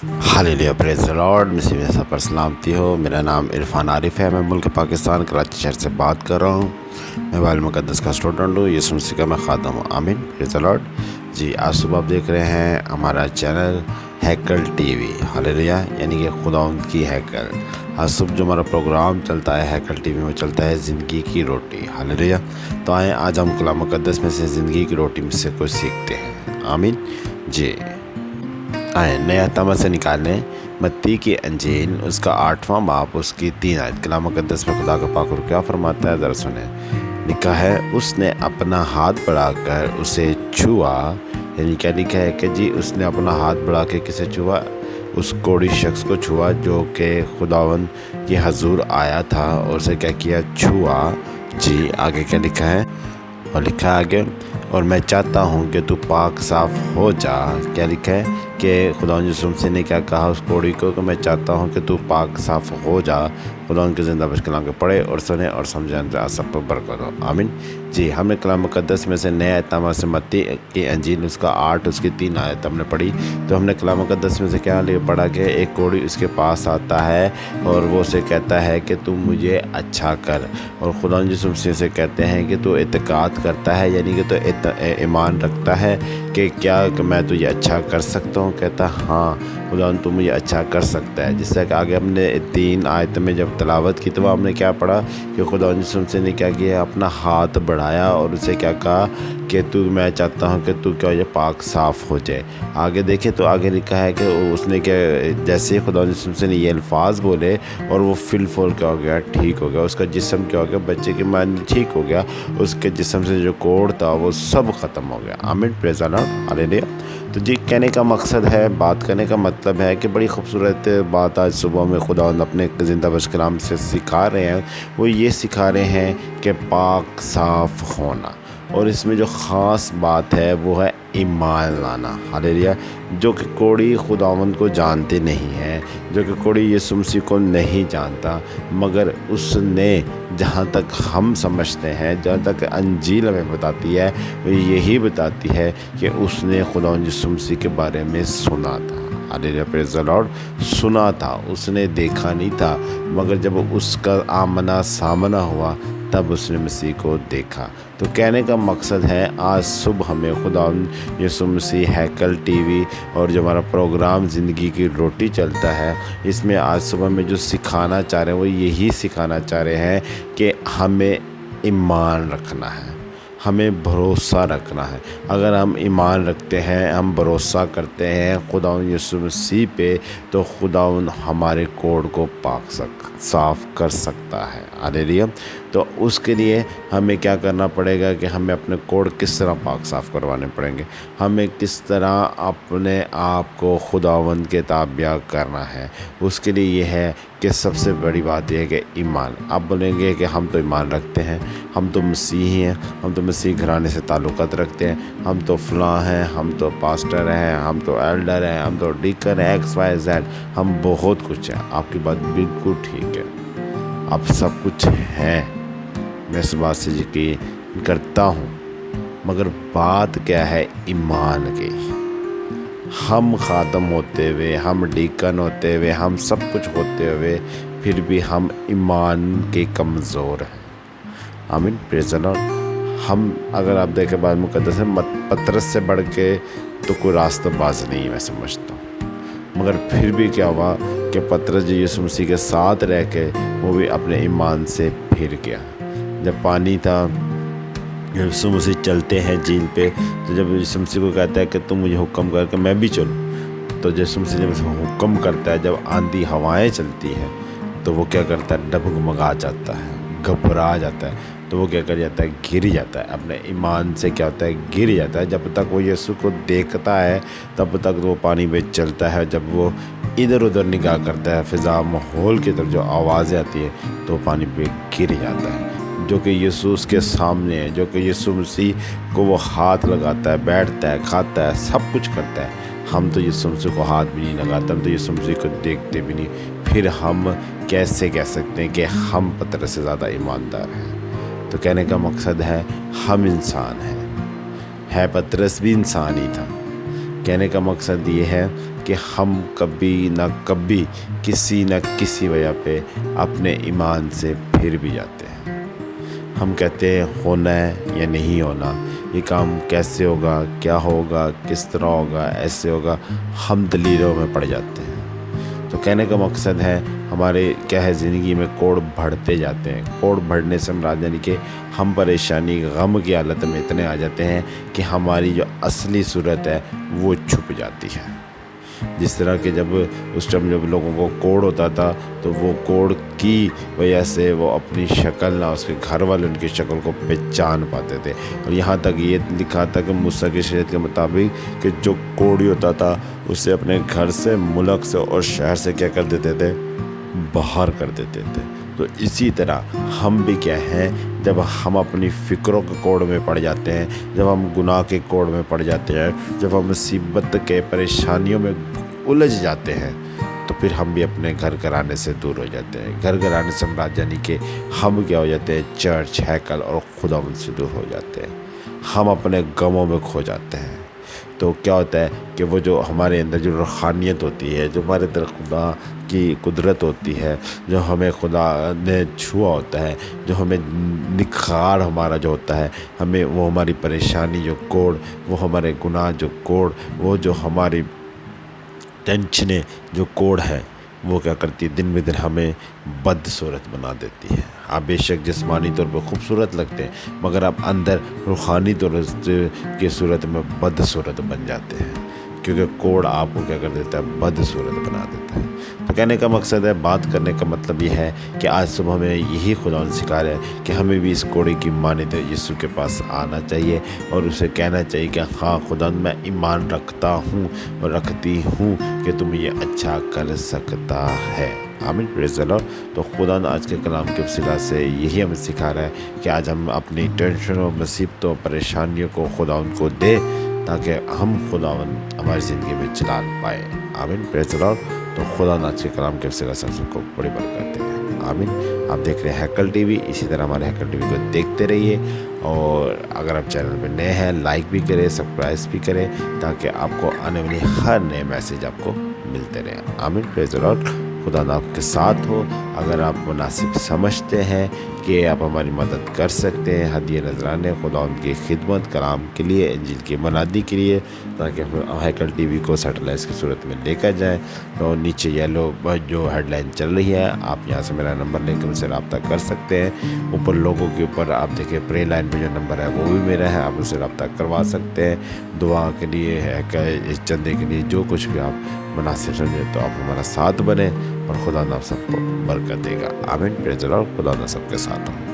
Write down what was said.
Hallelujah, praise the Lord. मसीह में सब पर सलामती हो। मेरा नाम इरफान आरिफ है। मैं मुल्क पाकिस्तान कराची शहर से बात कर रहा हूँ। मैं बाइबल मुक़द्दस का स्टूडेंट हूँ। यीशु मसीह का मैं खादम हूँ। आमीन, प्रेज़ द लॉर्ड। जी, आज सुबह आप देख रहे हैं हमारा चैनल हैकल टीवी। हालेलुया, यानी कि खुदावंद की हैकल। आज सुबह जो हमारा प्रोग्राम चलता है हैकल टीवी में, चलता है ज़िंदगी की रोटी। हालेलुया। तो आएँ आज हम कलाम मुक़द्दस में से ज़िंदगी की रोटी में से कुछ सीखते हैं। आमीन। जी, आए नया तमा से निकालें मत्ती की अंजील उसका 8वां बाब उसकी 3 आयत। कलाम मुक़द्दस में खुदा का पाक क्या फरमाता है, ज़रा सुने। लिखा है, उसने अपना हाथ बढ़ाकर उसे छुआ। यानी क्या लिखा है कि जी उसने अपना हाथ बढ़ा के किसे छुआ? उस कोढ़ी शख्स को छुआ जो कि खुदावन के हजूर आया था, और उसे क्या किया? छुआ। जी, आगे क्या लिखा है? और लिखा है आगे, और मैं चाहता हूँ कि तू पाक साफ़ हो जा। क्या लिखा है कि खुदावंद यीशु मसीह ने क्या कहा उस कोढ़ी को कि मैं चाहता हूँ कि तू पाक साफ़ हो जा। खुदावंद के ज़िंदा बश कलाम के पढ़े और सुने और समझें। आज सब पर बरकत हो। आमीन। जी, हमने कलाम मुक़द्दस में से नया तमा से मत्ती की अंजील उसका 8 उसकी 3 आयत हमने पढ़ी। तो हमने कलाम मुक़द्दस में से क्या पढ़ा कि एक कोढ़ी उसके पास आता है और वो उसे कहता है कि तू मुझे अच्छा कर। और खुदावंद यीशु मसीह से कहते हैं कि तू इत्तेकाद करता है, यानी कि तो ईमान रखता है कि क्या कि मैं तुझे अच्छा कर सकता हूँ? कहता हाँ खुदावंद तू मुझे अच्छा कर सकता है। जिससे कि आगे हमने 3 आयत में जब तलावत की तो हमने क्या पढ़ा कि खुदावंद यीशु मसीह ने क्या किया? अपना हाथ बढ़ाया और उसे क्या कहा कि तू मैं चाहता हूँ कि तू क्या ये पाक साफ़ हो जाए। आगे देखे तो आगे लिखा है कि उसने क्या, जैसे ही खुदावंद यीशु मसीह ने ये अल्फाज बोले और वो फिल क्या हो गया? ठीक हो गया। उसका जिस्म क्या हो गया? बच्चे के मान ठीक हो गया। उसके जिस्म से जो कोढ़ था वो सब ख़त्म हो गया। आमीन, प्रेज़ द लॉर्ड, हालेलुया। तो जी, कहने का मकसद है, बात करने का मतलब है कि बड़ी खूबसूरत बात आज सुबह में खुदावंद अपने ज़िंदा बश कलाम से सिखा रहे हैं। वो ये सिखा रहे हैं कि पाक साफ़ होना, और इसमें जो ख़ास बात है वो है ईमान लाना। हालेलुया। जो कि कोढ़ी खुदावंद को जानते नहीं हैं, जो कि कोढ़ी यीशु मसीह को नहीं जानता, मगर उसने जहाँ तक हम समझते हैं, जहाँ तक अंजील हमें बताती है, वो यही बताती है कि उसने खुदावंद यीशु मसीह के बारे में सुना था। Hallelujah, praise the Lord. सुना था, उसने देखा नहीं था, मगर जब उसका आमना सामना हुआ तब उसने मसीह को देखा। तो कहने का मकसद है आज सुबह हमें खुदावंद यीशु मसीह हैकल टीवी और जो हमारा प्रोग्राम ज़िंदगी की रोटी चलता है, इसमें आज सुबह में जो सिखाना चाह रहे हैं वो यही सिखाना चाह रहे हैं कि हमें ईमान रखना है, हमें भरोसा रखना है। अगर हम ईमान रखते हैं, हम भरोसा करते हैं खुदावंद यीशु मसीह पे, तो खुदावंद हमारे कोढ़ को साफ़ कर सकता है। हालेलुया। तो उसके लिए हमें क्या करना पड़ेगा कि हमें अपने कोढ़ किस तरह पाक साफ़ करवाने पड़ेंगे, हमें किस तरह अपने आप को खुदावंद के ताबिया करना है। उसके लिए ये है कि सबसे बड़ी बात यह है कि ईमान। आप बोलेंगे कि हम तो ईमान रखते हैं, हम तो मसीही हैं, हम तो मसीह घराने से ताल्लुक़ात रखते हैं, हम तो फ़लाँ हैं, हम तो पास्टर हैं, हम तो एल्डर हैं, हम तो डीकन हैं, XYZ, हम बहुत कुछ हैं। आपकी बात बिल्कुल ठीक है, आप सब कुछ हैं, मैं इस बात से यकीन करता हूँ। मगर बात क्या है? ईमान की। हम खादम होते हुए, हम डीकन होते हुए, हम सब कुछ होते हुए, फिर भी हम ईमान के कमज़ोर हैं। आमीन, प्रेज़ द लॉर्ड। हम अगर आप देखें बाइबल मुक़द्दस में पतरस से बढ़ के तो कोई रास्तबाज़ नहीं है, मैं समझता हूँ। मगर फिर भी क्या हुआ कि पतरस जो यीशु मसीह के साथ रह के वो भी अपने ईमान से फिर गया। जब पानी था, यीशु मसीह चलते हैं झील पे, तो जब यीशु मसीह को कहता है कि तुम मुझे हुक्म कर कि मैं भी चलूँ, तो यीशु मसीह जब हुक्म करता है, जब आंधी हवाएं चलती हैं, तो वो क्या करता है? डगमगा जाता है, घबरा जाता है। तो वो क्या कर जाता है? गिर जाता है। अपने ईमान से क्या होता है? गिर जाता है। जब तक वो यीशु को देखता है तब तक वो पानी में चलता है। जब वो इधर उधर निगाह करता है, फ़िज़ा माहौल की तरफ जो आवाज़ें आती हैं, तो पानी पे गिर जाता है। जो कि यीशु उसके सामने है, जो कि यीशु मसीह को वो हाथ लगाता है, बैठता है, खाता है, सब कुछ करता है। हम तो यीशु मसीह को हाथ भी नहीं लगाते, हम तो यीशु मसीह को देखते भी नहीं। फिर हम कैसे कह सकते हैं कि हम पतरस से ज़्यादा ईमानदार हैं? तो कहने का मकसद है हम इंसान हैं, पतरस भी इंसान ही था। कहने का मकसद ये है کہ ہم کبھی نہ کبھی کسی نہ کسی وجہ پہ اپنے ایمان سے پھر بھی جاتے ہیں۔ ہم کہتے ہیں ہونا ہے یا نہیں ہونا، یہ کام کیسے ہوگا، کیا ہوگا، کس طرح ہوگا، ایسے ہوگا، ہم دلیلوں میں پڑ جاتے ہیں۔ تو کہنے کا مقصد ہے ہمارے کیا ہے، زندگی میں کوڑ بڑھتے جاتے ہیں۔ کوڑ بڑھنے سے مراد یعنی کہ ہم پریشانی غم کی حالت میں اتنے آ جاتے ہیں کہ ہماری جو اصلی صورت ہے وہ چھپ جاتی ہے۔ جس طرح کہ جب اس ٹائم جب لوگوں کو کوڑ ہوتا تھا تو وہ کوڑ کی وجہ سے وہ اپنی شکل نہ اس کے گھر والے ان کی شکل کو پہچان پاتے تھے، اور یہاں تک یہ لکھا تھا کہ موسیٰ کی شریعت کے مطابق کہ جو کوڑی ہوتا تھا اسے اپنے گھر سے، ملک سے اور شہر سے کیا کر دیتے تھے، باہر کر دیتے تھے۔ تو اسی طرح ہم بھی کیا ہیں، جب ہم اپنی فکروں کے کوڑ میں پڑ جاتے ہیں، جب ہم گناہ کے کوڑ میں پڑ جاتے ہیں، جب ہم مصیبت کے پریشانیوں میں الجھ جاتے ہیں، تو پھر ہم بھی اپنے گھر گھرانے سے دور ہو جاتے ہیں۔ گھر گھرانے سے مراد یعنی کہ ہم کیا ہو جاتے ہیں، چرچ، ہیکل اور خداوند سے دور ہو جاتے ہیں۔ ہم اپنے غموں میں کھو جاتے ہیں۔ تو کیا ہوتا ہے کہ وہ جو ہمارے اندر جو روحانیت ہوتی ہے، جو ہمارے اندر خدا کی قدرت ہوتی ہے، جو ہمیں خدا نے چھوا ہوتا ہے، جو ہمیں نکھار ہمارا جو ہوتا ہے، ہمیں وہ ہماری پریشانی جو کوڑ، وہ ہمارے گناہ جو کوڑ، وہ جو ہماری ٹینشنیں جو کوڑ ہے، وہ کیا کرتی ہے، دن بدن ہمیں بد صورت بنا دیتی ہے۔ آپ بے شک جسمانی طور پہ خوبصورت لگتے ہیں، مگر آپ اندر روحانی طور کی صورت میں بد صورت بن جاتے ہیں، کیونکہ کوڑ آپ کو کیا کر دیتا ہے، بد صورت بنا دیتا ہے۔ تو کہنے کا مقصد ہے، بات کرنے کا مطلب یہ ہے کہ آج صبح ہمیں یہی خدا نے سکھا رہا ہے کہ ہمیں بھی اس کوڑے کی مانند یسوع کے پاس آنا چاہیے اور اسے کہنا چاہیے کہ ہاں خدا، میں ایمان رکھتا ہوں اور رکھتی ہوں کہ تم یہ اچھا کر سکتا ہے۔ آمین، پریز دی لارڈ۔ تو خدا آج کے کلام کے وسیلہ سے یہی ہمیں سکھا رہا ہے کہ آج ہم اپنی ٹینشنوں، مصیبتوں، پریشانیوں کو خدا ان کو دے، تاکہ ہم خداوند ہماری زندگی میں چلال پائے۔ آمین، پریز دی لارڈ۔ تو خدا آج کے کلام کے وسیلہ سے سب کو بڑی برکت دے۔ آمین۔ آپ دیکھ رہے ہیں ہیکل ٹی وی، اسی طرح ہمارے ہیکل ٹی وی کو دیکھتے رہیے، اور اگر آپ چینل پہ نئے ہیں لائک بھی کریں، سبسکرائب بھی کریں، تاکہ آپ کو آنے والی ہر نئے میسیج آپ کو ملتے رہیں۔ آمین، پریز دی لارڈ۔ خدا آپ کے ساتھ ہو۔ اگر آپ مناسب سمجھتے ہیں کہ آپ ہماری مدد کر سکتے ہیں، ہدیہ نذرانے خدا ان کی خدمت، کلام کے لیے، انجیل کی منادی کے لیے، تاکہ ہیکل ٹی وی کو سیٹلائٹس کی صورت میں لے کر جائیں، تو نیچے یلو جو ہیڈ لائن چل رہی ہے، آپ یہاں سے میرا نمبر لے کر ان سے رابطہ کر سکتے ہیں۔ اوپر لوگوں کے اوپر آپ دیکھیں پرے لائن پہ جو نمبر ہے وہ بھی میرا ہے، آپ ان سے رابطہ کروا سکتے ہیں، دعا کے لیے ہے کہ چندے کے لیے، جو کچھ بھی آپ مناسب سمجھے تو آپ ہمارا ساتھ بنیں، اور خدا آپ سب کو برکت دے گا۔ آمین، پریز دی لارڈ۔ خدا سب کے ساتھ ہوں۔